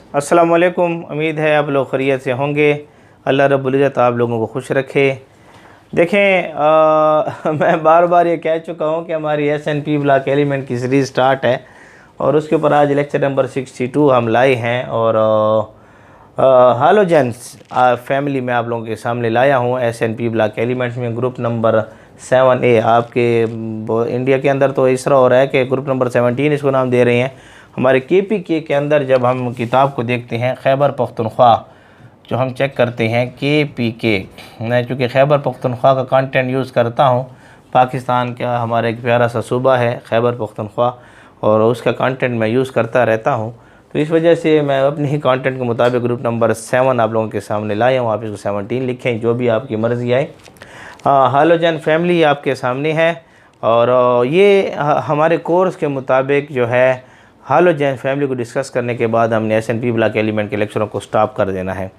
अस्सलाम वालेकुम। उम्मीद है आप लोग खैरियत से होंगे। अल्लाह रब्बुल इज़्ज़त आप लोगों को खुश रखे। देखें, मैं बार बार ये कह चुका हूँ कि हमारी SNP ब्लॉक एलिमेंट की सीरीज़ स्टार्ट है और उसके ऊपर आज लेक्चर नंबर 62 हम लाए हैं। और हालोजेंस फैमिली में आप लोगों के सामने लाया हूँ। SNP ब्लॉक एलिमेंट्स में ग्रुप नंबर 7A। आपके इंडिया के अंदर तो इस तरह हो रहा है कि ग्रुप नंबर 17 इसको नाम दे रहे हैं। हमारे KPK के अंदर जब हम किताब को देखते हैं, खैबर पख्तूनख्वा जो हम चेक करते हैं KPK, मैं चूँकि खैबर पख्तूनख्वा का कंटेंट यूज़ करता हूँ, पाकिस्तान का हमारा एक प्यारा सा सूबा है खैबर पख्तूनख्वा और उसका कंटेंट मैं यूज़ करता रहता हूँ, तो इस वजह से मैं अपने ही कंटेंट के मुताबिक ग्रुप नंबर 7 आप लोगों के सामने लाया हूँ। आप इसको 17 लिखें, जो भी आपकी मर्ज़ी आए। हालोजेन फैमिली आपके सामने है और ये हमारे कोर्स के मुताबिक जो है हालोजेन फैमिली को डिस्कस करने के बाद हमने SNP ब्लॉक एलिमेंट के लेक्चरों को स्टॉप कर देना है।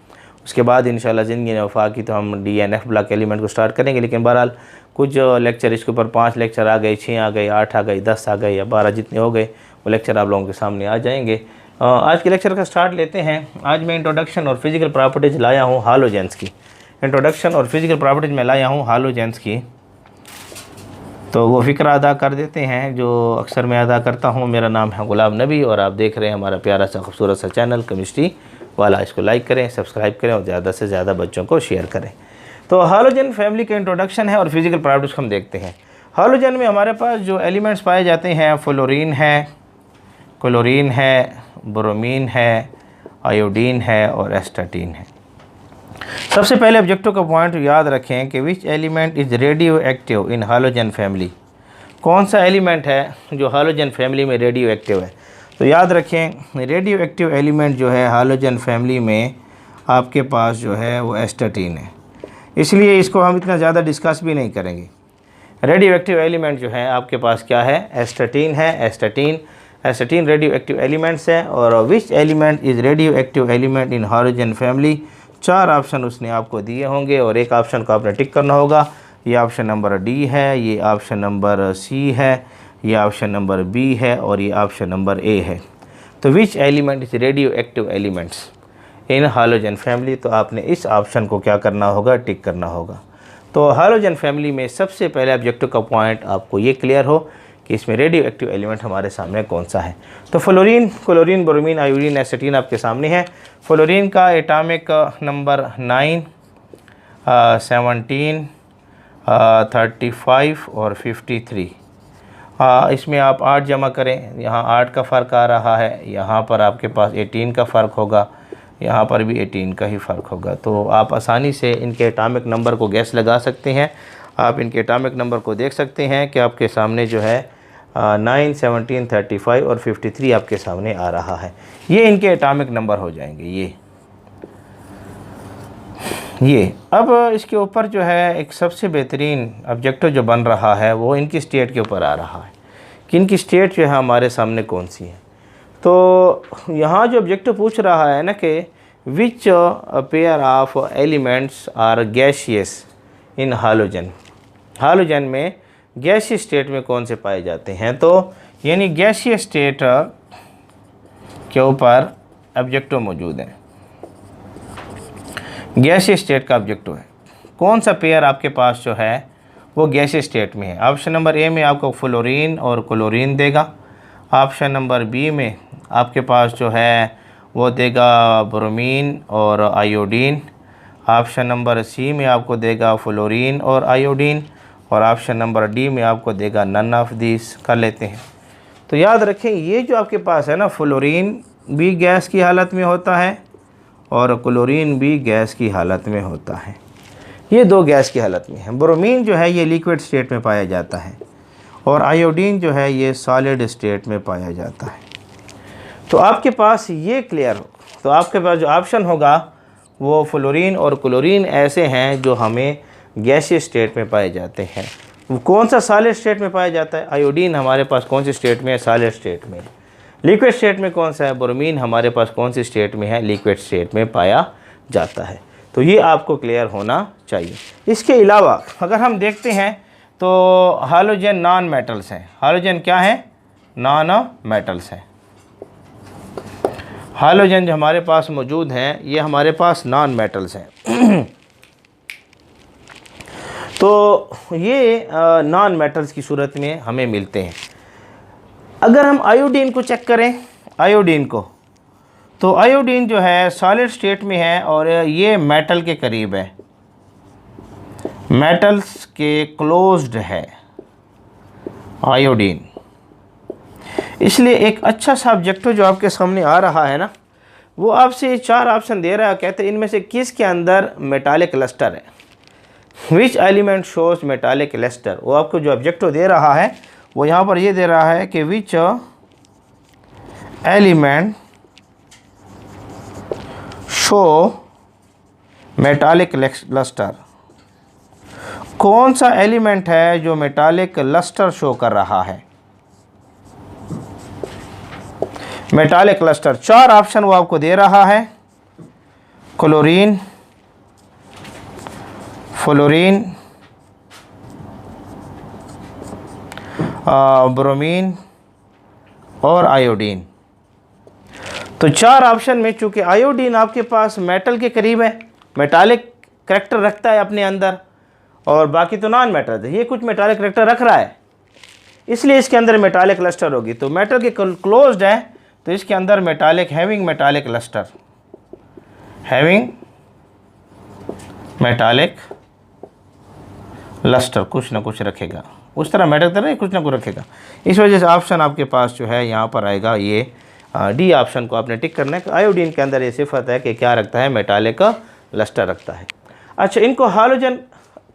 उसके बाद इंशाल्लाह ज़िंदगी ने वफा की तो हम DNF ब्लॉक एलिमेंट को स्टार्ट करेंगे। लेकिन बहरहाल कुछ लेक्चर इसके ऊपर 5 लेक्चर आ गए, 6 आ गए, 8 आ गए, 10 आ गए या 12 जितने हो गए वो लेक्चर आप लोगों के सामने आ जाएंगे। आज के लेक्चर का स्टार्ट लेते हैं। आज मैं इंट्रोडक्शन और फिज़िकल प्रॉपर्टीज़ लाया हूँ हालोजेंस की। इंट्रोडक्शन और फिज़िकल प्रॉपर्टीज़ में लाया हूँ हालोजेंस की, तो वो फ़िक्र अदा कर देते हैं जो अक्सर मैं अदा करता हूँ। मेरा नाम है गुलाम नबी और आप देख रहे हैं हमारा प्यारा सा खूबसूरत सा चैनल केमिस्ट्री वाला। इसको लाइक करें, सब्सक्राइब करें और ज़्यादा से ज़्यादा बच्चों को शेयर करें। तो हालोजन फैमिली का इंट्रोडक्शन है और फिज़िकल प्रॉपर्टीज़ हम देखते हैं। हालोजन में हमारे पास जो एलिमेंट्स पाए जाते हैं, फ्लोरीन है, क्लोरीन है, ब्रोमीन है, आयोडीन है और एस्टाटीन है। सबसे पहले ऑब्जेक्टिव का पॉइंट याद रखें कि which element is radioactive in halogen family. कौन सा एलिमेंट है जो हालोजन फैमिली में रेडियो एक्टिव है? तो याद रखें रेडियो एक्टिव एलिमेंट जो है हालोजन फैमिली में आपके पास जो है वो एस्टाटीन है, इसलिए इसको हम इतना ज़्यादा डिस्कस भी नहीं करेंगे। रेडियो एक्टिव एलिमेंट जो है आपके पास क्या है? एस्टाटीन है। एस्टाटीन रेडियो एक्टिव एलिमेंट्स है। और which element is radioactive element in halogen family? 4 option उसने आपको दिए होंगे और एक ऑप्शन को आपने टिक करना होगा। ये ऑप्शन नंबर D है, ये ऑप्शन नंबर C है, ये ऑप्शन नंबर B है और ये ऑप्शन नंबर A है। तो which element is radioactive elements in halogen family? तो आपने इस ऑप्शन को क्या करना होगा? टिक करना होगा। तो हालोजन फैमिली में सबसे पहले ऑब्जेक्टिव का पॉइंट आपको ये क्लियर हो कि इसमें रेडियो एक्टिव एलिमेंट हमारे सामने कौन सा है। तो fluorine, chlorine, bromine, iodine, astatine आपके सामने है। फ्लोरीन का एटॉमिक नंबर 9, 17, 35 और 53। इसमें आप 8 जमा करें, यहाँ 8 का फ़र्क आ रहा है, यहाँ पर आपके पास 18 का फ़र्क होगा, यहाँ पर भी 18 का ही फ़र्क होगा। तो आप आसानी से इनके एटॉमिक नंबर को गैस लगा सकते हैं। आप इनके एटॉमिक नंबर को देख सकते हैं कि आपके सामने जो है 9, 17, 35 और 53 आपके सामने आ रहा है। ये इनके एटॉमिक नंबर हो जाएंगे। ये अब इसके ऊपर जो है एक सबसे बेहतरीन ऑब्जेक्टिव जो बन रहा है वो इनकी स्टेट के ऊपर आ रहा है कि इनकी स्टेट जो है हमारे सामने कौन सी है। तो यहाँ जो ऑब्जेक्टिव पूछ रहा है ना कि which pair of elements are gaseous in halogen. Halogen में गैसीय स्टेट में कौन से पाए जाते हैं? तो यानी गैसीय स्टेट के ऊपर ऑब्जेक्टिव मौजूद है। गैसीय स्टेट का ऑब्जेक्टिव है कौन सा पेयर आपके पास जो है वो गैसीय स्टेट में है। ऑप्शन नंबर A में आपको फ्लोरीन और क्लोरीन देगा। ऑप्शन नंबर B में आपके पास जो है वो देगा ब्रोमीन और आयोडीन। ऑप्शन नंबर C में आपको देगा फ्लोरीन और आयोडीन और ऑप्शन नंबर D में आपको देगा नन ऑफ दिस। कर लेते हैं। तो याद रखें ये जो आपके पास है ना, फ्लोरीन भी गैस की हालत में होता है और क्लोरीन भी गैस की हालत में होता है। ये 2 गैस की हालत में है। ब्रोमीन जो है ये लिक्विड स्टेट में पाया जाता है और आयोडीन जो है ये सॉलिड स्टेट में पाया जाता है। तो आपके पास ये क्लियर हो तो आपके पास जो ऑप्शन होगा वो फ्लोरीन और क्लोरीन ऐसे हैं जो हमें गैसीय स्टेट में पाए जाते हैं। वो कौन सा सॉलिड स्टेट में पाया जाता है? आयोडीन हमारे पास कौन सी स्टेट में है? सॉलिड स्टेट में। लिक्विड स्टेट में कौन सा है? ब्रोमीन हमारे पास कौन सी स्टेट में है? लिक्विड स्टेट में पाया जाता है। तो ये आपको क्लियर होना चाहिए। इसके अलावा अगर हम देखते हैं तो हालोजन नॉन मेटल्स हैं। हालोजन क्या है? नॉन मेटल्स हैं। हालोजन जो हमारे पास मौजूद हैं ये हमारे पास नॉन मेटल्स हैं। तो ये नॉन मेटल्स की सूरत में हमें मिलते हैं। अगर हम आयोडीन को चेक करें, आयोडीन को, तो आयोडीन जो है सॉलिड स्टेट में है और ये मेटल के करीब है, मेटल्स के क्लोज्ड है आयोडीन। इसलिए एक अच्छा सा ऑब्जेक्टिव जो आपके सामने आ रहा है ना, वो आपसे 4 ऑप्शन दे रहा है, कहते हैं इनमें से किसके अंदर मेटालिक क्लस्टर है, which element shows metallic cluster. वो आपको जो ऑब्जेक्टिव दे रहा है वो यहाँ पर ये दे रहा है कि which element show metallic lustre, कौन सा एलिमेंट है जो मेटालिक लस्टर शो कर रहा है, मेटालिक क्लस्टर। 4 ऑप्शन वो आपको दे रहा है, क्लोरीन, फ्लोरीन, ब्रोमीन और आयोडीन। तो 4 ऑप्शन में चूँकि आयोडीन आपके पास मेटल के करीब है, मेटालिक करैक्टर रखता है अपने अंदर, और बाकी तो नॉन मेटल है, ये कुछ मेटालिक करैक्टर रख रहा है, इसलिए इसके अंदर मेटालिक क्लस्टर होगी। तो मेटल के क्लोज्ड है तो इसके अंदर metallic, having metallic cluster, having metallic lustre, कुछ ना कुछ रखेगा, उस तरह मेटल तरह कुछ ना कुछ रखेगा। इस वजह से ऑप्शन आपके पास जो है यहाँ पर आएगा ये डी ऑप्शन को आपने टिक करना है। आयोडीन के अंदर ये सिफत है कि क्या रखता है, मेटालिक लस्टर रखता है। अच्छा, इनको हालोजन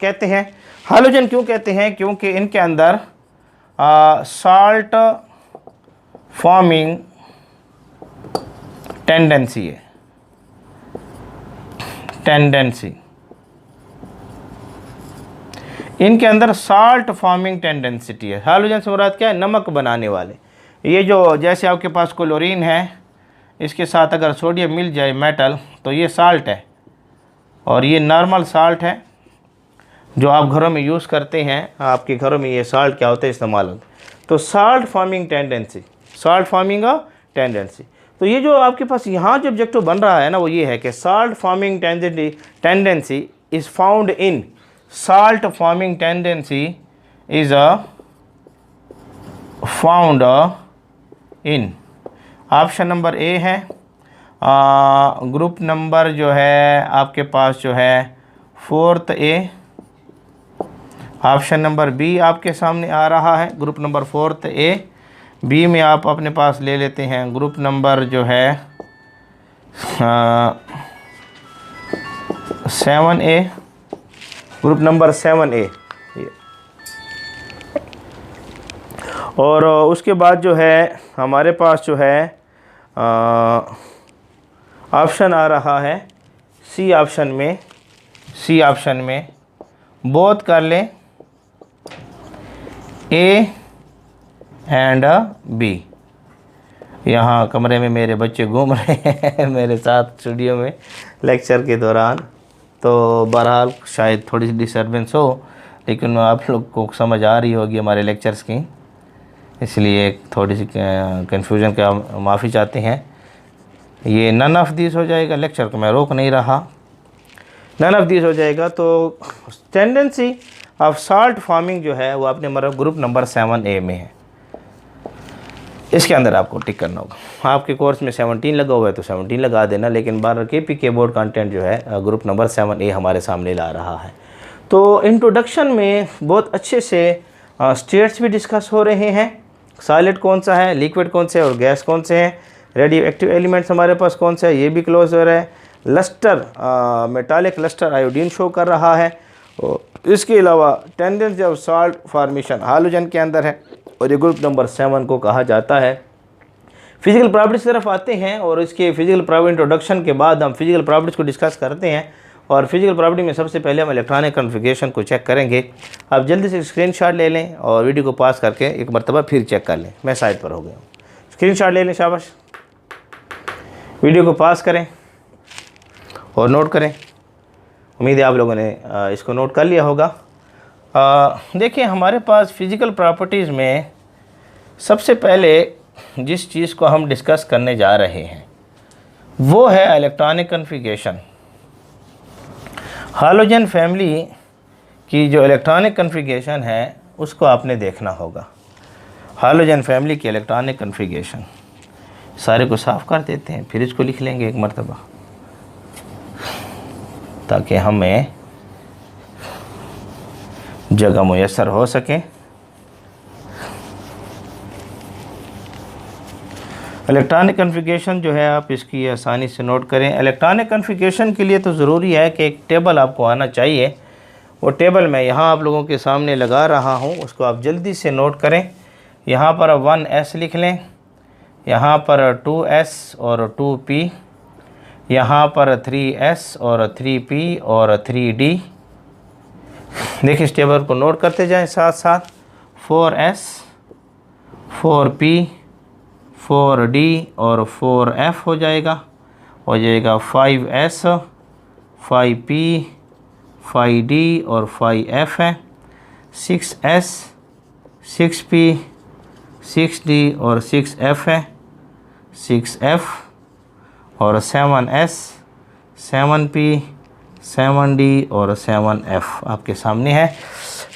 कहते हैं। हालोजन क्यों कहते हैं? क्योंकि इनके अंदर साल्ट फॉर्मिंग टेंडेंसी है, टेंडेंसी, इनके अंदर साल्ट फॉर्मिंग टेंडेंसिटी है। हालोजन से मुराद क्या है? नमक बनाने वाले। ये जो जैसे आपके पास क्लोरीन है, इसके साथ अगर सोडियम मिल जाए मेटल तो ये साल्ट है, और ये नॉर्मल साल्ट है जो आप घरों में यूज़ करते हैं। आपके घरों में ये साल्ट क्या होता है, इस्तेमाल होता है। तो salt forming tendency, salt forming tendency. तो ये जो आपके पास यहाँ जो ऑब्जेक्टिव बन रहा है ना, वो ये है कि salt forming tendency is found in, salt forming tendency is found in, option number A है। ग्रुप नंबर जो है आपके पास जो है 4th ए, ऑप्शन नंबर बी आपके सामने आ रहा है, ग्रुप नंबर 4th ए। बी में आप अपने पास ले लेते हैं ग्रुप नंबर जो है 7A, ग्रुप नंबर 7A। और उसके बाद जो है हमारे पास जो है ऑप्शन आ रहा है सी ऑप्शन में, सी ऑप्शन में बोथ कर लें ए एंड बी। यहाँ कमरे में मेरे बच्चे घूम रहे हैं मेरे साथ स्टूडियो में लेक्चर के दौरान, तो बहरहाल शायद थोड़ी सी डिस्टर्बेंस हो, लेकिन आप लोग को समझ आ रही होगी हमारे लेक्चर्स की, इसलिए थोड़ी सी कन्फ्यूजन का माफ़ी चाहते हैं। ये नन ऑफ दिस हो जाएगा, लेक्चर को मैं रोक नहीं रहा, नन ऑफ दिस हो जाएगा। तो टेंडेंसी ऑफ साल्ट फार्मिंग जो है वो आपने हमारा ग्रुप नंबर 7A में है, इसके अंदर आपको टिक करना होगा। आपके कोर्स में 17 लगा हुआ है तो 17 लगा देना, लेकिन 12 KPK बोर्ड कंटेंट जो है ग्रुप नंबर 7A हमारे सामने ला रहा है। तो इंट्रोडक्शन में बहुत अच्छे से स्टेट्स भी डिस्कस हो रहे हैं, सॉलिड कौन सा है, लिक्विड कौन से है और गैस कौन से हैं, रेडियो एक्टिव एलिमेंट्स हमारे पास कौन सा है, ये भी क्लोज हो रहा है। Lustre metallic lustre iodine show कर रहा है। इसके अलावा tendency of salt formation halogen के अंदर है, और ये ग्रुप नंबर 7 को कहा जाता है। फिजिकल प्रॉपर्टीज की तरफ आते हैं, और इसके फिजिकल प्रॉपर्टी इंट्रोडक्शन के बाद हम फिजिकल प्रॉपर्टीज को डिस्कस करते हैं। और फिजिकल प्रॉपर्टी में सबसे पहले हम इलेक्ट्रॉनिक कॉन्फ़िगरेशन को चेक करेंगे। आप जल्दी से स्क्रीनशॉट ले लें और वीडियो को पास करके एक मरतबा फिर चेक कर लें। मैं साइड पर हो गया हूँ, स्क्रीनशॉट ले लें, शाबाश। वीडियो को पास करें और नोट करें। उम्मीद है आप लोगों ने इसको नोट कर लिया होगा। देखिए, हमारे पास फिज़िकल प्रॉपर्टीज़ में सबसे पहले जिस चीज़ को हम डिस्कस करने जा रहे हैं वो है इलेक्ट्रॉनिक कन्फिगरेशन। हालोजन फैमिली की जो इलेक्ट्रॉनिक कन्फिगरेशन है उसको आपने देखना होगा। हालोजन फैमिली की इलेक्ट्रॉनिक कन्फिगरेशन सारे को साफ़ कर देते हैं, फिर इसको लिख लेंगे एक मरतबा ताकि हमें जगह मुयस्सर हो सके। इलेक्ट्रॉनिक कन्फिगरेशन जो है आप इसकी आसानी से नोट करें। इलेक्ट्रॉनिक कन्फिगरेशन के लिए तो ज़रूरी है कि एक टेबल आपको आना चाहिए। वो टेबल मैं यहाँ आप लोगों के सामने लगा रहा हूँ, उसको आप जल्दी से नोट करें। यहाँ पर 1S लिख लें, यहाँ पर 2S और 2P, यहाँ पर 3S और 3P और 3D। देखिए इस टेबल को नोट करते जाएं साथ साथ। 4S, 4P, 4D और 4F हो जाएगा 5S, 5P, 5D और 5F है। 6S, 6P, 6D और 6F है, 6F और 7S, 7P, 7D और 7F आपके सामने है।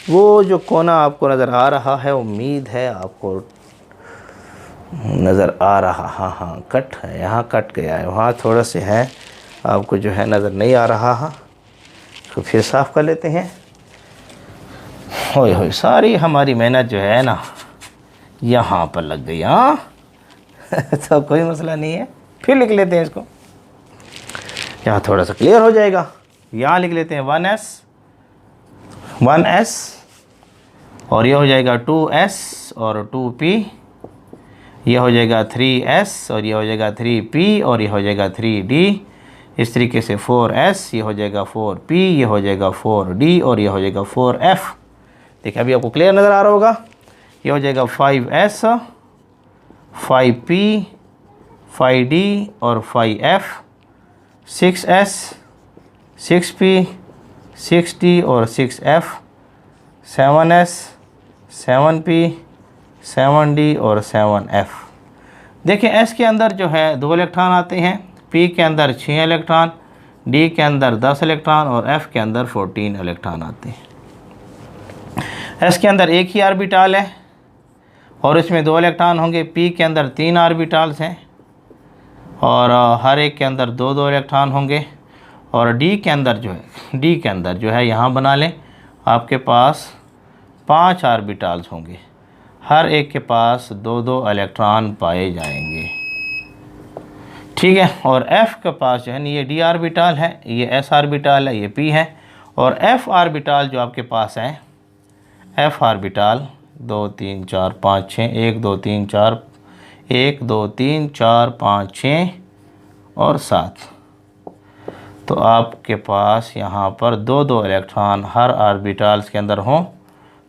वो जो कोना आपको नज़र आ रहा है, उम्मीद है आपको नज़र आ रहा, हाँ कट है, यहाँ कट गया है, वहाँ थोड़ा से है आपको जो है नज़र नहीं आ रहा है। तो फिर साफ़ कर लेते हैं। होय सारी हमारी मेहनत जो है ना यहाँ पर लग गई। हाँ तो कोई मसला नहीं है, फिर लिख लेते हैं इसको, यहाँ थोड़ा सा क्लियर हो जाएगा। यहाँ लिख लेते हैं 1S और ये हो जाएगा 2S और 2P, ये हो जाएगा 3S और ये हो जाएगा 3P और ये हो जाएगा 3D। इस तरीके से 4S, ये हो जाएगा 4P, ये हो जाएगा 4D और ये हो जाएगा 4F। देखिए अभी आपको क्लियर नज़र आ रहा होगा। ये हो जाएगा 5S, 5P, 5D और 5F, 6S, 6P, 6D और 6F, 7S, 7P, 7D और 7F। देखिए S के अंदर जो है 2 इलेक्ट्रॉन आते हैं, P के अंदर 6 इलेक्ट्रॉन, D के अंदर 10 इलेक्ट्रॉन और F के अंदर 14 इलेक्ट्रॉन आते हैं। S के अंदर एक ही ऑर्बिटल है और इसमें 2 इलेक्ट्रॉन होंगे। P के अंदर 3 ऑर्बिटल्स हैं और हर एक के अंदर 2-2 इलेक्ट्रॉन होंगे। और D के अंदर जो है यहाँ बना लें, आपके पास 5 ऑर्बिटल्स होंगे, हर एक के पास 2-2 इलेक्ट्रॉन पाए जाएंगे, ठीक है। और F के पास जो है ये D ऑर्बिटल है, ये S ऑर्बिटल है, ये P है। और F ऑर्बिटल जो आपके पास है, F ऑर्बिटल 2 3 4 5 6, 1 2 3 4, 1 2 3 4 5 6 और 7। तो आपके पास यहाँ पर 2-2 इलेक्ट्रॉन हर ऑर्बिटल्स के अंदर हों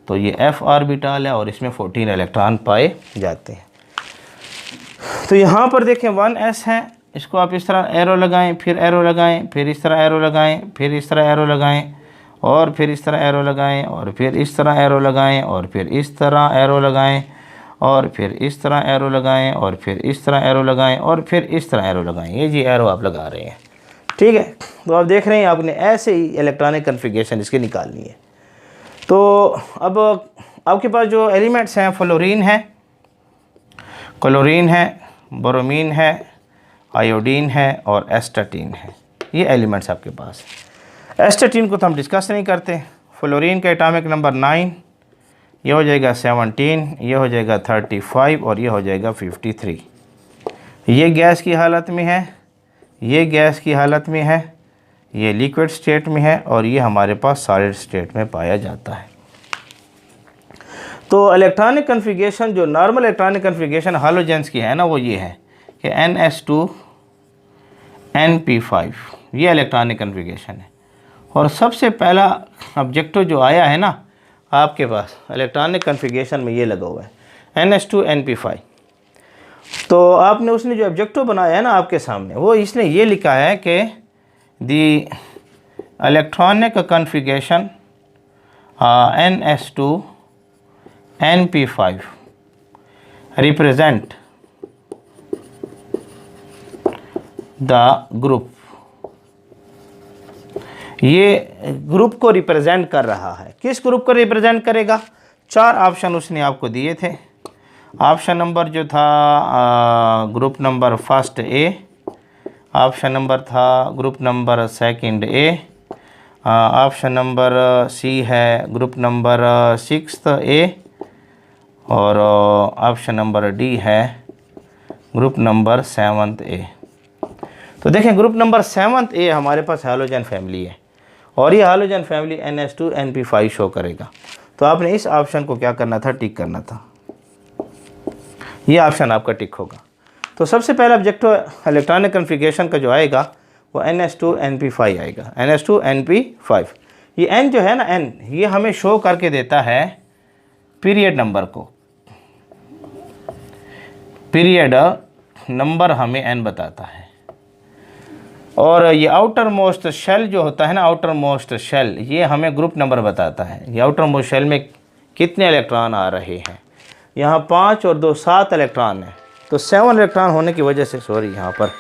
तो ये F ऑर्बिटल है और इसमें 14 इलेक्ट्रॉन पाए जाते हैं। तो यहाँ पर देखें 1S है, इसको आप इस तरह एरो लगाएं, फिर एरो लगाएं, फिर इस तरह एरो लगाएं, फिर इस तरह एरो लगाएं और फिर इस तरह एरो लगाएं और फिर इस तरह एरो लगाएं और फिर इस तरह एरो लगाएं और फिर इस तरह एरो लगाएं और फिर इस तरह एरो लगाएं और फिर इस तरह एरो लगाएं। ये जी एरो आप लगा रहे हैं, ठीक है। तो आप देख रहे हैं आपने ऐसे ही इलेक्ट्रॉनिक कन्फिगरेशन इसकी निकालनी है। तो अब आपके पास जो एलिमेंट्स हैं, फ्लोरीन है, क्लोरीन है, ब्रोमीन है, आयोडीन है और एस्टाटीन है। ये एलिमेंट्स आपके पास। एस्टाटीन को तो हम डिस्कस नहीं करते। फ्लोरीन का एटॉमिक नंबर 9, ये हो जाएगा 17, ये हो जाएगा 35 और ये हो जाएगा 53। ये गैस की हालत में है, ये गैस की हालत में है, ये लिक्विड स्टेट में है और ये हमारे पास सॉलिड स्टेट में पाया जाता है। तो इलेक्ट्रॉनिक कन्फिगरेशन जो नॉर्मल इलेक्ट्रॉनिक कन्फिगरेशन हालोजेंस की है ना, वो ये है कि NS2 NP5, ये इलेक्ट्रॉनिक कन्फिगरेशन है। और सबसे पहला ऑब्जेक्टिव जो आया है ना आपके पास इलेक्ट्रॉनिक कन्फिगरेशन में, ये लगा हुआ है NS2 NP5। तो आपने उसने जो ऑब्जेक्टिव बनाया है ना आपके सामने, वो इसने ये लिखा है कि the electronic configuration NS2 NP5 represent the group, ये ग्रुप को रिप्रेजेंट कर रहा है। किस ग्रुप को रिप्रेजेंट करेगा? 4 ऑप्शन उसने आपको दिए थे। ऑप्शन नंबर जो था group number first A, option number था group number second A, option number C है ग्रुप नंबर 6th ए, और ऑप्शन नंबर डी है ग्रुप नंबर 7th ए। तो देखें ग्रुप नंबर 7th ए हमारे पास हैलोजन फैमिली है और ये हैलोजन फैमिली NH2NP5 शो करेगा। तो आपने इस ऑप्शन को क्या करना था? टिक करना था। ये ऑप्शन आपका टिक होगा। तो सबसे पहला ऑब्जेक्टिव इलेक्ट्रॉनिक कॉन्फ़िगरेशन का जो आएगा वो NH2NP5 आएगा, NH2NP5। ये N जो है ना, N ये हमें शो करके देता है पीरियड नंबर को, पीरियड नंबर हमें N बताता है। और ये आउटर मोस्ट शेल जो होता है ना, आउटर मोस्ट शेल, ये हमें ग्रुप नंबर बताता है। ये आउटर मोस्ट शेल में कितने इलेक्ट्रॉन आ रहे हैं? यहाँ 5 और 2 7 इलेक्ट्रॉन है। तो 7 इलेक्ट्रॉन होने की वजह से, सॉरी यहाँ पर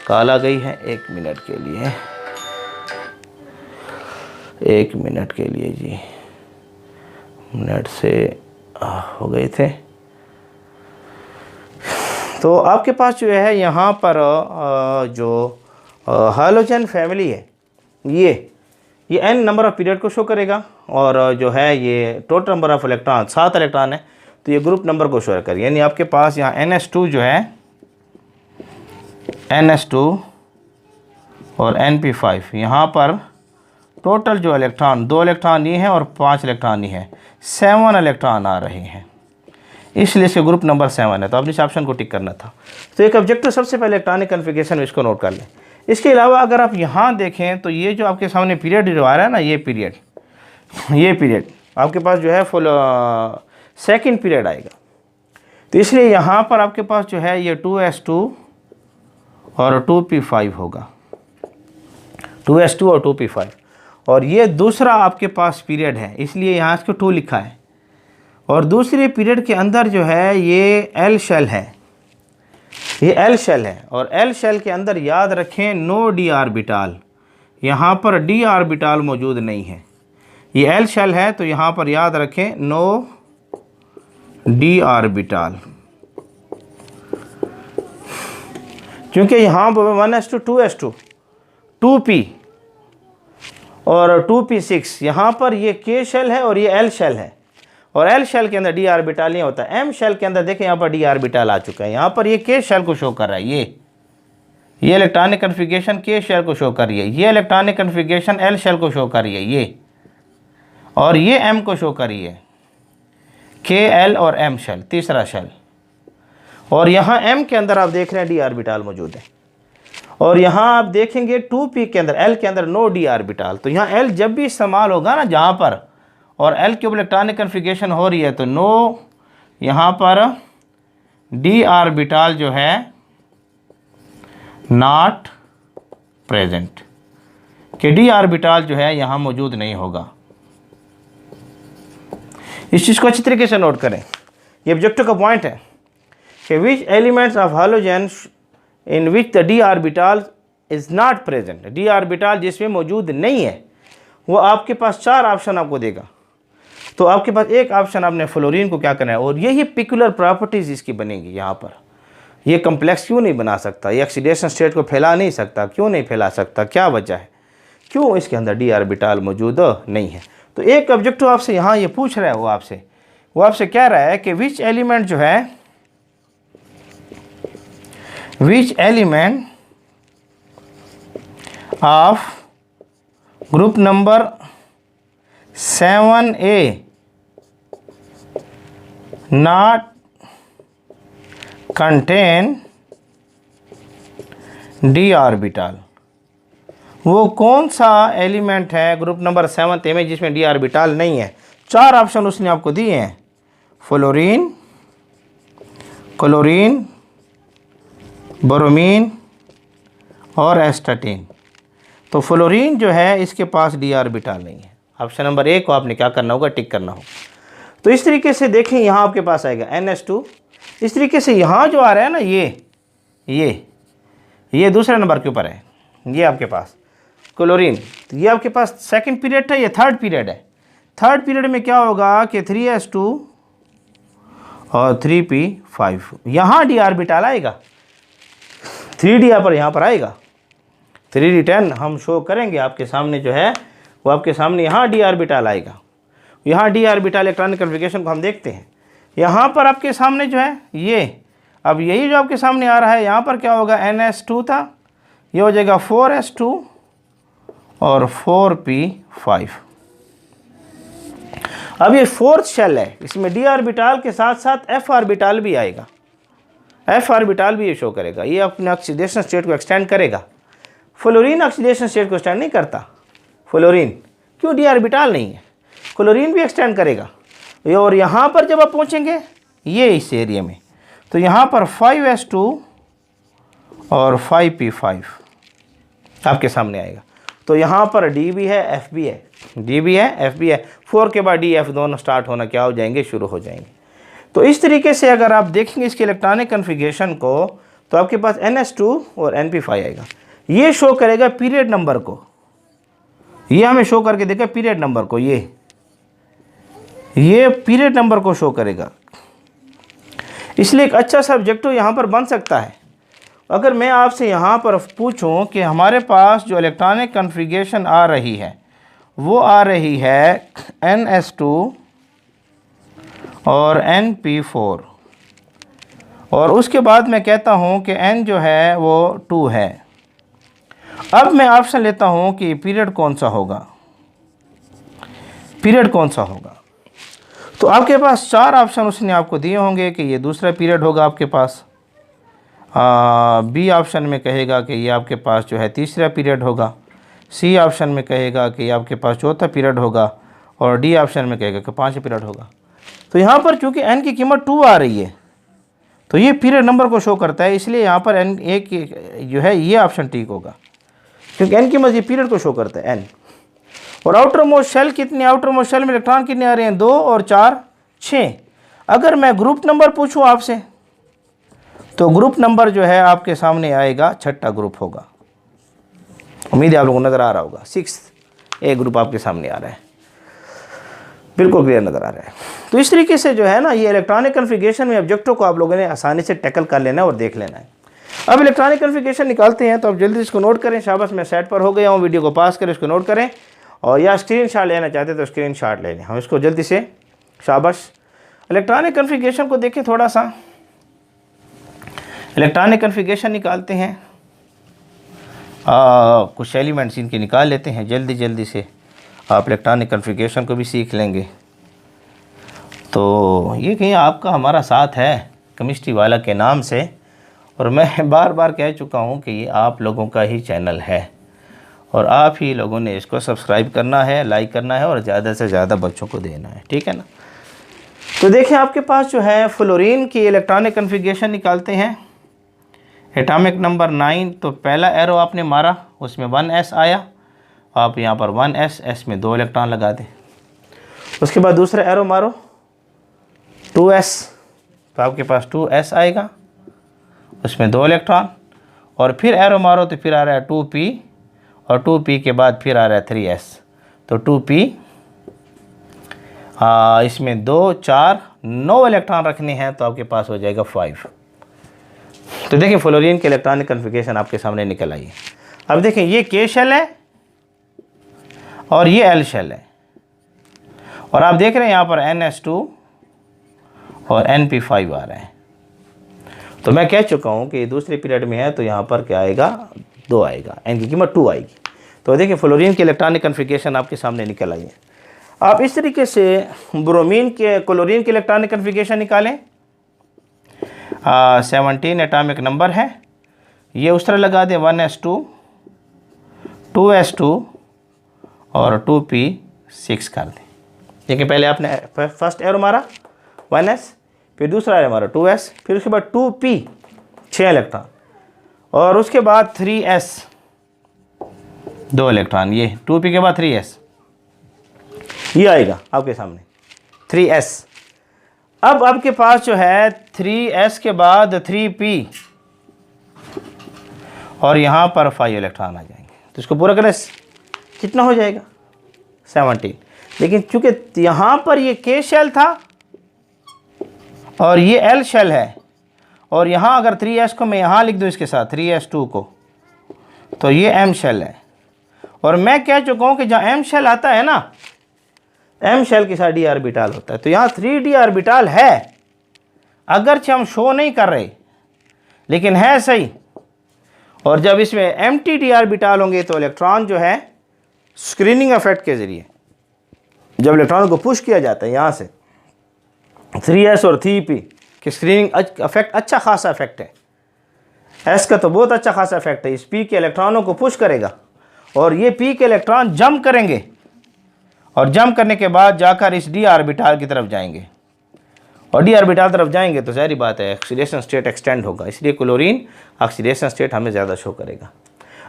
कॉल आ गई है, 1 मिनट के लिए, 1 मिनट के लिए जी, मिनट से हो गए थे। तो आपके पास जो है यहाँ पर जो हैलोजन फैमिली है ये n नंबर ऑफ पीरियड को शो करेगा, और जो है ये total number of electron 7 electron है, तो ये ग्रुप नंबर को शो करेगा। यानी आपके पास यहाँ NH2 जो है, NH2 और NP5, यहाँ पर टोटल जो इलेक्ट्रॉन 2 इलेक्ट्रॉन ये हैं और 5 इलेक्ट्रॉन ये हैं, 7 इलेक्ट्रॉन आ रहे हैं, इसलिए इसके ग्रुप नंबर 7 है। तो आपने इस ऑप्शन को टिक करना था। तो एक ऑब्जेक्टिव सबसे पहले इलेक्ट्रॉनिक कॉन्फ़िगरेशन, इसको नोट कर लें। इसके अलावा अगर आप यहाँ देखें तो ये जो आपके सामने पीरियड जो आ रहा है ना, ये पीरियड आपके पास जो है फुल सेकंड पीरियड आएगा। तो इसलिए यहाँ पर आपके पास जो है ये 2s2 और 2p5 होगा, 2s2 और 2p5, और ये दूसरा आपके पास पीरियड है, इसलिए यहाँ इसको 2 लिखा है। और दूसरे पीरियड के अंदर जो है ये L शेल है, ये L शेल है, और L शेल के अंदर याद रखें नो d ऑर्बिटल, यहाँ पर d ऑर्बिटल मौजूद नहीं है। ये L शेल है तो यहाँ पर याद रखें नो d ऑर्बिटल, क्योंकि यहाँ पर 1s2 2s2 2p और 2p6, यहाँ पर ये K शेल है और ये L शेल है, और L शेल के अंदर d ऑर्बिटल नहीं होता। M शेल के अंदर देखें यहाँ पर d ऑर्बिटल आ चुका है, यहाँ पर ये K शेल को शो कर रहा है। ये इलेक्ट्रॉनिक कॉन्फ़िगरेशन K शेल को शो कर रही है, ये इलेक्ट्रॉनिक कॉन्फ़िगरेशन L शेल को शो कर रही है ये, और ये M को शो कर रही है, K L और M शेल, तीसरा शेल। और यहाँ M के अंदर आप देख रहे हैं d ऑर्बिटल मौजूद है, और यहाँ आप देखेंगे 2p के अंदर, L के अंदर नो d ऑर्बिटल। तो यहाँ L जब भी इस्तेमाल होगा ना जहाँ पर, और L के ऊपर इलेक्ट्रॉनिक कॉन्फ़िगरेशन हो रही है, तो नो यहाँ पर d ऑर्बिटल जो है नॉट प्रेजेंट, कि d ऑर्बिटल जो है यहाँ मौजूद नहीं होगा। इस चीज़ को अच्छी तरीके से नोट करें, ये ऑब्जेक्टिव का पॉइंट है कि विच elements of halogen in which the d orbital is not present, d orbital जिसमें मौजूद नहीं है, वो आपके पास 4 ऑप्शन आपको देगा। तो आपके पास एक ऑप्शन आपने फ्लोरीन को क्या करना है, और यही पिकुलर प्रॉपर्टीज़ इसकी बनेगी। यहाँ पर ये कम्प्लेक्स क्यों नहीं बना सकता, ये ऑक्सीडेशन स्टेट को फैला नहीं सकता, क्यों नहीं फैला सकता, क्या वजह है, क्यों इसके अंदर d ऑर्बिटल मौजूद नहीं है। तो एक ऑब्जेक्टिव आपसे यहाँ ये पूछ रहा है, वो आपसे कह रहा है कि विच एलिमेंट जो है, which element of group number 7a not contain d orbital, वो कौन सा एलिमेंट है ग्रुप नंबर 7a में जिसमें d ऑर्बिटल नहीं है। 4 ऑप्शन उसने आपको दिए हैं, फ्लोरीन, क्लोरीन, ब्रोमीन और एस्टाटीन। तो फ्लोरीन जो है इसके पास d ऑर्बिटल नहीं है। ऑप्शन नंबर 1 को आपने क्या करना होगा, टिक करना होगा। तो इस तरीके से देखें यहाँ आपके पास आएगा NH2, इस तरीके से यहाँ जो आ रहा है ना ये दूसरे नंबर के ऊपर है, ये आपके पास क्लोरीन। तो ये आपके पास सेकंड पीरियड था, ये थर्ड पीरियड है। थर्ड पीरियड में क्या होगा कि 3s2 और 3p5, यहाँ डी ऑर्बिटल आएगा, 3d यहाँ पर आएगा, 3d10 हम शो करेंगे आपके सामने जो है वो आपके सामने यहाँ डी ऑर्बिटल आएगा। यहाँ डी ऑर्बिटल इलेक्ट्रॉनिक कन्फिगरेशन को हम देखते हैं। यहाँ पर आपके सामने जो है ये, अब यही जो आपके सामने आ रहा है, यहाँ पर क्या होगा, ns2 था, ये हो जाएगा 4s2 और 4p5। अब ये फोर्थ शेल है, इसमें डी ऑर्बिटल के साथ साथ एफ ऑर्बिटल भी आएगा, एफ ऑर्बिटल भी ये शो करेगा। ये अपने ऑक्सीडेशन स्टेट को एक्सटेंड करेगा। फ्लोरीन ऑक्सीडेशन स्टेट को एक्सटेंड नहीं करता, फ्लोरीन क्यों, डी ऑर्बिटल नहीं है, क्लोरीन भी एक्सटेंड करेगा। और यहाँ पर जब आप पहुँचेंगे ये इस एरिया में, तो यहाँ पर 5s2 और 5p5 आपके सामने आएगा। तो यहाँ पर डी भी है, एफ भी है, डी भी है, एफ भी है। 4 के बाद डी एफ दोनों स्टार्ट होना क्या हो जाएंगे, शुरू हो जाएंगे। तो इस तरीके से अगर आप देखेंगे इसके इलेक्ट्रॉनिक कन्फिगरेशन को, तो आपके पास ns2 और np5 आएगा। ये शो करेगा पीरियड नंबर को, ये हमें शो करके देगा पीरियड नंबर को, ये पीरियड नंबर को शो करेगा। इसलिए एक अच्छा सा ऑब्जेक्टिव यहाँ पर बन सकता है। अगर मैं आपसे यहाँ पर पूछूं कि हमारे पास जो इलेक्ट्रॉनिक कन्फिगरेशन आ रही है वो आ रही है ns2 और np4, और उसके बाद मैं कहता हूँ कि n जो है वो 2 है। अब मैं ऑप्शन लेता हूँ कि पीरियड कौन सा होगा, पीरियड कौन सा होगा। तो आपके पास 4 ऑप्शन उसने आपको दिए होंगे कि ये दूसरा पीरियड होगा आपके पास, बी ऑप्शन में कहेगा कि ये आपके पास जो है तीसरा पीरियड होगा, सी ऑप्शन में कहेगा कि ये आपके पास चौथा पीरियड होगा, और डी ऑप्शन में कहेगा कि 5वां पीरियड होगा। तो यहाँ पर चूँकि एन की कीमत 2 आ रही है तो ये पीरियड नंबर को शो करता है, इसलिए यहाँ पर एन एक जो है ये ऑप्शन ठीक होगा, क्योंकि एन की कीमत ये पीरियड को शो करता है, एन। और आउटर मोस्ट शेल कितने, आउटर मोस्ट शेल में इलेक्ट्रॉन कितने आ रहे हैं, 2 और 4 6। अगर मैं ग्रुप नंबर पूछूं आपसे, तो ग्रुप नंबर जो है आपके सामने आएगा, 6ठा ग्रुप होगा। उम्मीद है आप लोगों को नज़र आ रहा होगा, 6 ए ग्रुप आपके सामने आ रहा है, बिल्कुल क्लियर नज़र आ रहा है। तो इस तरीके से जो है ना, ये इलेक्ट्रॉनिक कन्फिगरेशन में ऑब्जेक्टों को आप लोगों ने आसानी से टैकल कर लेना है और देख लेना है। अब इलेक्ट्रॉनिक कन्फिगरेशन निकालते हैं, तो आप जल्दी इसको नोट करें। शाबाश, मैं सेट पर हो गया हूँ, वीडियो को पास करें, इसको नोट करें, और या स्क्रीनशॉट लेना चाहते तो स्क्रीनशॉट ले लें। हम इसको जल्दी से, शाबाश, इलेक्ट्रॉनिक कन्फिगरेशन को देखें थोड़ा सा। इलेक्ट्रॉनिक कन्फिगरेशन निकालते हैं, कुछ एलिमेंट्स इनके निकाल लेते हैं जल्दी से, आप इलेक्ट्रॉनिक कन्फिगरेशन को भी सीख लेंगे। तो ये कहीं आपका हमारा साथ है केमिस्ट्री वाला के नाम से, और मैं बार बार कह चुका हूँ कि ये आप लोगों का ही चैनल है, और आप ही लोगों ने इसको सब्सक्राइब करना है, लाइक करना है, और ज़्यादा से ज़्यादा बच्चों को देना है, ठीक है ना। तो देखिए आपके पास जो है फ्लोरीन की इलेक्ट्रॉनिक कन्फिगरेशन निकालते हैं। एटॉमिक नंबर 9, तो पहला एरो आपने मारा, उसमें 1s आया, आप यहाँ पर 1s, s में 2 इलेक्ट्रॉन लगा दें। उसके बाद दूसरा एरो मारो 2s, तो आपके पास 2s आएगा, उसमें 2 इलेक्ट्रॉन, और फिर एरो मारो तो फिर आ रहा है 2p, और 2p के बाद फिर आ रहा है 3s, तो 2p, इसमें 2 4 9 इलेक्ट्रॉन रखने हैं, तो आपके पास हो जाएगा 5। तो देखिए फ्लोरीन के इलेक्ट्रॉनिक कन्फिगरेशन आपके सामने निकल आई है। अब देखें ये K शेल है और ये L शेल है, और आप देख रहे हैं यहाँ पर NS2 और NP5 आ रहे हैं। तो मैं कह चुका हूँ कि दूसरे पीरियड में है, तो यहाँ पर क्या आएगा, 2 आएगा, n की कीमत 2 आएगी। तो देखिए फ्लोरीन की इलेक्ट्रॉनिक कन्फिगरेशन आपके सामने निकल आई है। आप इस तरीके से ब्रोमीन के, क्लोरीन की इलेक्ट्रॉनिक कन्फिगरेशन निकालें। 17 एटॉमिक नंबर है, ये उस तरह लगा दें, 1s2 2s2 और 2p6 कर दें। देखिए पहले आपने फर्स्ट एरो मारा 1s, फिर दूसरा एरो मारा 2s, फिर उसके बाद 2p 6 इलेक्ट्रॉन, और उसके बाद 3s 2 इलेक्ट्रॉन, ये 2p के बाद 3s, ये आएगा आपके सामने 3s। अब आपके पास जो है 3s के बाद 3p, और यहाँ पर 5 इलेक्ट्रॉन आ जाएंगे। तो इसको पूरा करें, कितना हो जाएगा 17। लेकिन चूंकि यहाँ पर ये K शेल था और ये L शेल है, और यहाँ अगर 3s को मैं यहाँ लिख दूँ इसके साथ 3s2 को, तो ये M शेल है। और मैं कह चुका हूँ कि जहाँ M शेल आता है ना, M शेल के साथ d ऑर्बिटल होता है। तो यहाँ 3d ऑर्बिटल है, अगरचे हम शो नहीं कर रहे लेकिन है सही। और जब इसमें एम्प्टी d ऑर्बिटल होंगे तो इलेक्ट्रॉन जो है स्क्रीनिंग इफेक्ट के ज़रिए जब इलेक्ट्रॉन को पुश किया जाता है यहाँ से 3s और 3p की स्क्रीनिंग इफेक्ट अच्छा खासा इफेक्ट है। s का तो बहुत अच्छा खासा इफेक्ट है, इस p के इलेक्ट्रॉनों को पुश करेगा और ये p के इलेक्ट्रॉन जंप करेंगे और जंप करने के बाद जाकर इस d ऑर्बिटल की तरफ जाएंगे और d ऑर्बिटल तरफ जाएंगे तो ज़ाहिर बात है ऑक्सीडेशन स्टेट एक्सटेंड होगा, इसलिए क्लोरीन ऑक्सीडेशन स्टेट हमें ज़्यादा शो करेगा।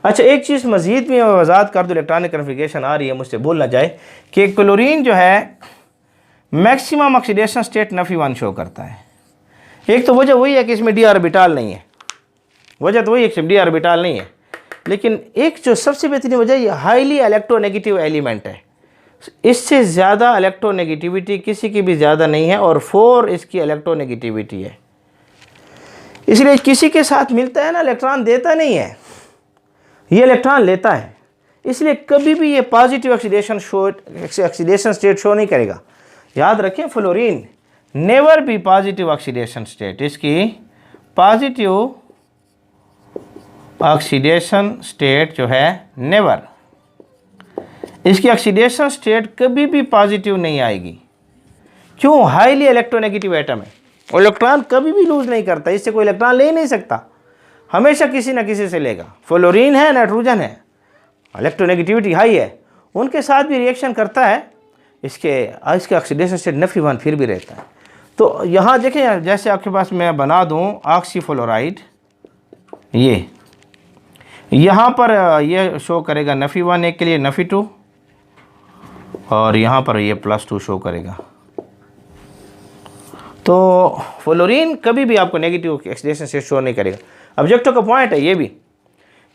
अच्छा, एक चीज़ मज़ीद भी मैं वजाहत कर दूँ, इलेक्ट्रॉनिक कन्फिगरेशन आ रही है, मुझसे बोलना जाए कि क्लोरीन जो है मैक्सिमम ऑक्सीडेशन स्टेट नफी1 शो करता है। एक तो वजह वही है कि इसमें d ऑर्बिटल नहीं है, वजह तो वही है कि d ऑर्बिटल नहीं है, लेकिन एक जो सबसे बेहतरीन वजह ये हाईली इलेक्ट्रोनेगेटिव एलिमेंट है, इससे ज़्यादा इलेक्ट्रोनेगेटिविटी किसी की भी ज़्यादा नहीं है और 4 इसकी इलेक्ट्रोनेगेटिविटी है। इसलिए किसी के साथ मिलता है ना, इलेक्ट्रॉन देता नहीं है, ये इलेक्ट्रॉन लेता है, इसलिए कभी भी ये पॉजिटिव ऑक्सीडेशन स्टेट शो नहीं करेगा। याद रखें, fluorine never be positive oxidation state, इसकी पॉजिटिव ऑक्सीडेशन स्टेट जो है नेवर, इसकी ऑक्सीडेशन स्टेट कभी भी पॉजिटिव नहीं आएगी। क्यों? हाईली इलेक्ट्रोनेगेटिव एटम है, इलेक्ट्रॉन कभी भी लूज नहीं करता, इससे कोई इलेक्ट्रॉन ले नहीं सकता, हमेशा किसी न किसी से लेगा। फ्लोरीन है, नाइट्रोजन है, इलेक्ट्रोनेगेटिविटी हाई है, उनके साथ भी रिएक्शन करता है, इसके ऑक्सीडेशन स्टेट नफी1 फिर भी रहता है। तो यहाँ देखें, जैसे आपके पास मैं बना दूँ ऑक्सीफ्लोराइड, ये यहाँ पर ये शो करेगा नफी1 एक के लिए, नफी2, और यहाँ पर ये +2 शो करेगा। तो फ्लोरीन कभी भी आपको नेगेटिव ऑक्सीडेशन स्टेट शो नहीं करेगा। ऑब्जेक्टिव का पॉइंट है ये भी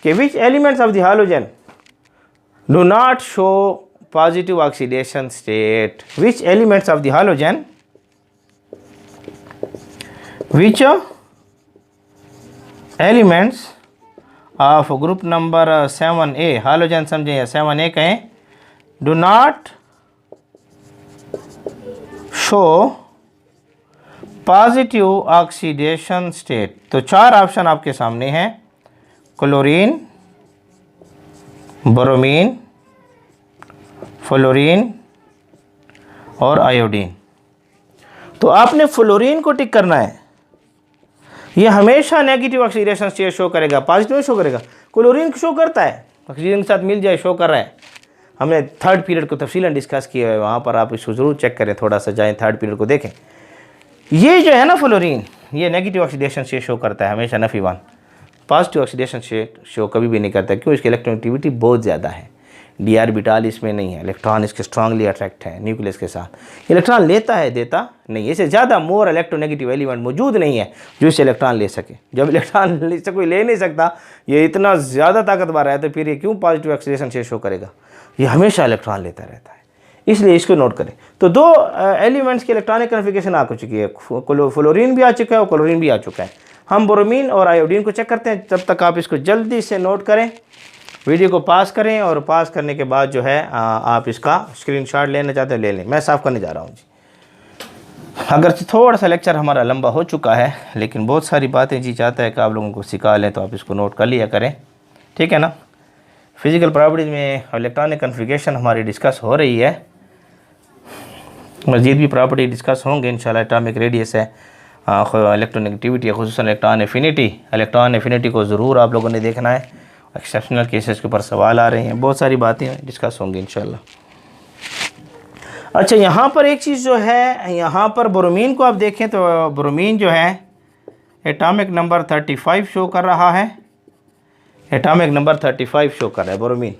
कि विच elements of the halogen do not show positive oxidation state, which elements of the halogen, which elements of group number 7A, halogen समझे या 7A कहें, do not show positive oxidation state. तो 4 option आपके सामने हैं, क्लोरीन, ब्रोमीन, फ्लोरीन और iodine. तो आपने फ्लोरीन को टिक करना है, ये हमेशा नेगेटिव ऑक्सीडेशन स्टेट शो करेगा, पॉजिटिव शो करेगा। क्लोरीन शो करता है, ऑक्सीजन के साथ मिल जाए शो कर रहा है। हमने 3rd पीरियड को तफसीलन डिस्कस किया है, वहाँ पर आप इसको ज़रूर चेक करें, थोड़ा सा जाएं 3rd पीरियड को देखें। ये जो है ना फ्लोरीन, ये नेगेटिव ऑक्सीडेशन स्टेट शो करता है हमेशा नफी1, पॉजिटिव ऑक्सीडेशन स्टेट शो कभी भी नहीं करता। क्यों? इसकी इलेक्ट्रोनेगेटिविटी बहुत ज़्यादा है, d ऑर्बिटल इसमें नहीं है, इलेक्ट्रॉन इसके स्ट्रांगली अट्रैक्ट है न्यूक्लियस के साथ, इलेक्ट्रॉन लेता है देता नहीं, इससे ज़्यादा मोर इलेक्ट्रोनेगेटिव एलिमेंट मौजूद नहीं है जो इसे इलेक्ट्रॉन ले सके। जब इलेक्ट्रॉन इससे कोई ले नहीं सकता, ये इतना ज़्यादा ताकतवर है, तो फिर ये क्यों पॉजिटिव ऑक्सीडेशन स्टेट शो करेगा? ये हमेशा इलेक्ट्रॉन लेता रहता है, इसलिए इसको नोट करें। तो 2 एलिमेंट्स की इलेक्ट्रॉनिक कन्फिगरेशन आ चुकी है, फ्लोरीन भी आ चुका है और क्लोरीन भी आ चुका है। हम ब्रोमीन और आयोडीन को चेक करते हैं, तब तक आप इसको जल्दी से नोट करें, वीडियो को पास करें, और पास करने के बाद जो है आप इसका स्क्रीनशॉट लेना चाहते हैं ले लें। मैं साफ़ करने जा रहा हूँ जी। अगर थोड़ा सा लेक्चर हमारा लंबा हो चुका है, लेकिन बहुत सारी बातें जी चाहता है कि आप लोगों को सिखा लें, तो आप इसको नोट कर लिया करें, ठीक है ना। फिज़िकल प्रॉपर्टीज़ में इलेक्ट्रॉनिक कन्फिगरेशन हमारी डिस्कस हो रही है, मज़ीद भी प्रॉपर्टी डिस्कस होंगे इंशाल्लाह। एटॉमिक रेडियस है, इलेक्ट्रोनेगेटिविटी, खुसूसन इलेक्ट्रॉन एफिनिटी को ज़रूर आप लोगों ने देखना है। एक्सेप्शनल केसेस के ऊपर सवाल आ रहे हैं, बहुत सारी बातें डिस्कस होंगी इंशाल्लाह। अच्छा, यहाँ पर एक चीज़ जो है, यहाँ पर ब्रोमीन को आप देखें तो ब्रोमीन जो है एटॉमिक नंबर 35 शो कर रहा है, एटॉमिक नंबर 35 शो कर रहा है ब्रोमीन।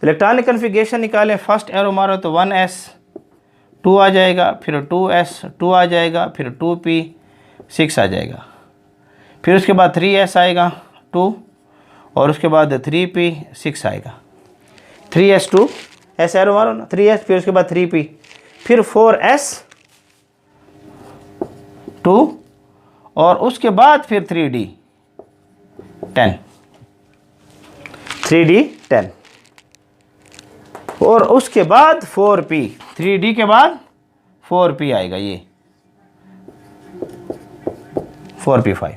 इलेक्ट्रॉनिक कन्फिगरेशन निकालें, फर्स्ट एरो मारो तो 1s2 आ जाएगा, फिर 2s2 आ जाएगा, फिर 2p6 आ जाएगा, फिर उसके बाद 3s आएगा 2, और उसके बाद 3p6 आएगा, 3s2 एस एरो मारो ना, 3s, फिर उसके बाद 3p, फिर 4s2 और उसके बाद फिर 3d10, 3d10 और उसके बाद 4p, 3d के बाद 4p आएगा, ये 4p5।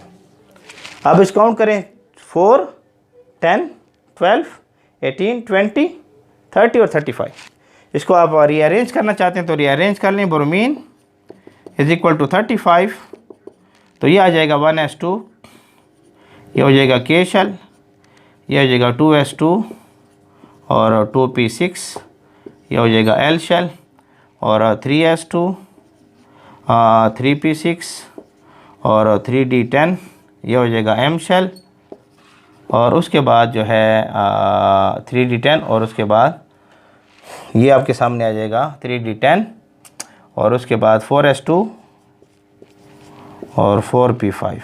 अब इस काउंट करें, 4, 10, 12, 18, 20, 30 और 35। इसको आप रीअरेंज करना चाहते हैं तो रीअरेंज कर लें। ब्रोमीन इज इक्वल टू 35, तो ये आ जाएगा 1s2, ये हो जाएगा K शेल, ये हो जाएगा 2s2 और 2p6, ये हो जाएगा L शेल और 3s2, 3p6 और 3d10, ये हो जाएगा M शेल और उसके बाद जो है 3d10 और उसके बाद ये आपके सामने आ जाएगा 3d10 और उसके बाद 4s2 और 4p5,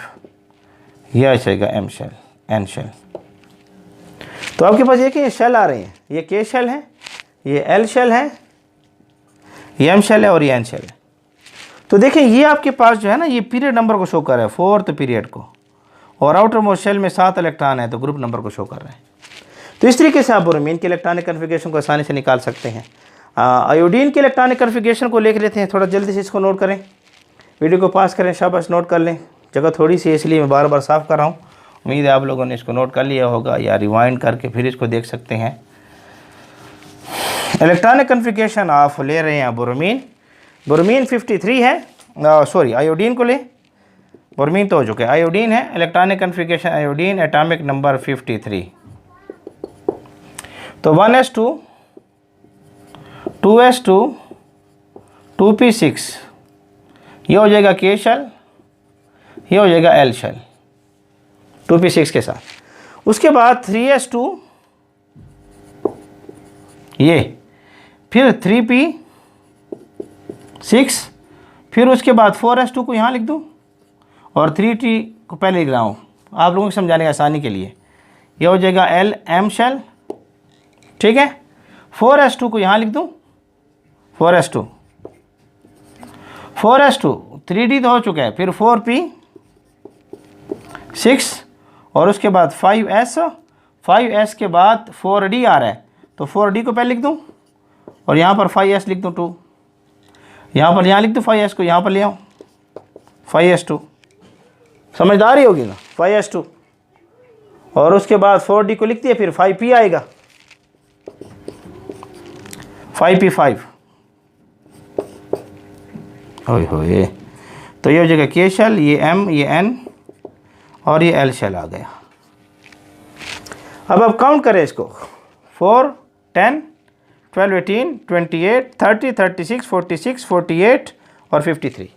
यह आ जाएगा M शेल, N शेल। तो आपके पास ये शेल आ रहे हैं, ये K शेल है, ये L शेल है, ये M शेल है और ये N शेल है। तो देखें ये आपके पास जो है ना, ये पीरियड नंबर को शो कर रहा है, 4th पीरियड को, और आउटर मोस्ट शेल में 7 इलेक्ट्रॉन है तो ग्रुप नंबर को शो कर रहा है। तो इस तरीके से आप ब्रोमीन के इलेक्ट्रॉनिक कन्फिगरेशन को आसानी से निकाल सकते हैं। आयोडीन के इलेक्ट्रॉनिक कन्फिगरेशन को लिख लेते हैं, थोड़ा जल्दी से इसको नोट करें, वीडियो को पास करें, शाबाश नोट कर लें। जगह थोड़ी सी इसलिए मैं बार बार साफ़ कर रहा हूँ, उम्मीद है आप लोगों ने इसको नोट कर लिया होगा या रिवाइंड करके फिर इसको देख सकते हैं। इलेक्ट्रॉनिक कन्फिगरेशन आप ले रहे हैं ब्रोमीन, ब्रोमीन 53 है, सॉरी आयोडीन को ले, ब्रोमीन तो हो चुके, आयोडीन है, electronic configuration iodine, atomic number 53। तो 1s2, 2s2, 2p6, ये हो जाएगा K शेल, ये हो जाएगा L शेल 2p6 के साथ। उसके बाद 3s2, ये फिर 3p6, फिर उसके बाद 4s2 को यहाँ लिख दूँ और 3t को पहले लिख रहा हूँ आप लोगों को समझाने की आसानी के लिए, ये हो जाएगा L M शेल, ठीक है। 4s2 को यहाँ लिख दूँ, 4s2, 3d तो हो चुका है, फिर 4p6 और उसके बाद 5s के बाद 4d आ रहा है तो 4d को पहले लिख दूँ और यहाँ पर 5s लिख दूँ 2, यहाँ लिख दूँ 5s को, यहाँ पर ले आऊँ 5s2, समझदारी होगी ना, 5s2 और उसके बाद 4d को लिख दिया, फिर 5p आएगा, 5p5, होए तो ये हो जाएगा K शेल, ये M, ये N और ये L शेल आ गया। अब आप काउंट करें इसको, 4, 10, 12, 18, 28, 30, 36, 46, 48 और 53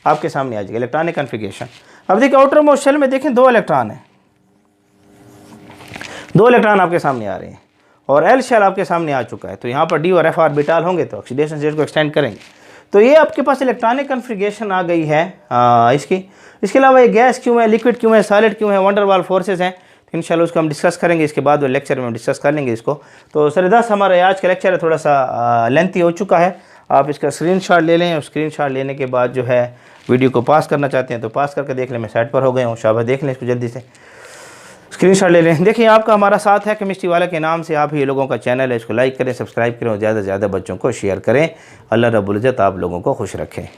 आपके सामने आ जाएगा इलेक्ट्रॉनिक कन्फिगरेशन। अब देखिए आउटर मोस्ट शेल में देखें 2 इलेक्ट्रॉन हैं, 2 इलेक्ट्रॉन आपके सामने आ रहे हैं और L शेल आपके सामने आ चुका है, तो यहाँ पर D और F ऑर्बिटल होंगे तो ऑक्सीडेशन स्टेट को एक्सटेंड करेंगे। तो ये आपके पास इलेक्ट्रॉनिक कन्फिगरेशन आ गई है इसके अलावा ये गैस क्यों है, लिक्विड क्यों है, सॉलिड क्यों है, वंडरवाल फोर्सेस हैं, तो इंशाल्लाह उसको हम डिस्कस करेंगे, इसके बाद वो लेक्चर में हम डिस्कस कर लेंगे इसको। तो सरदास हमारा आज का लेक्चर है थोड़ा सा लेंथी हो चुका है, आप इसका स्क्रीनशॉट ले लें और स्क्रीनशॉट लेने के बाद जो है वीडियो को पास करना चाहते हैं तो पास करके देख लें, मैं साइड पर हो गया हूँ, शाबाश देख लें इसको, जल्दी से स्क्रीनशॉट ले लें। देखिए आपका हमारा साथ है केमिस्ट्री वाला के नाम से, आप ही लोगों का चैनल है, इसको लाइक करें, सब्सक्राइब करें और ज़्यादा से ज़्यादा बच्चों को शेयर करें। अल्लाह रब्बुल इज़्ज़त आप लोगों को खुश रखें।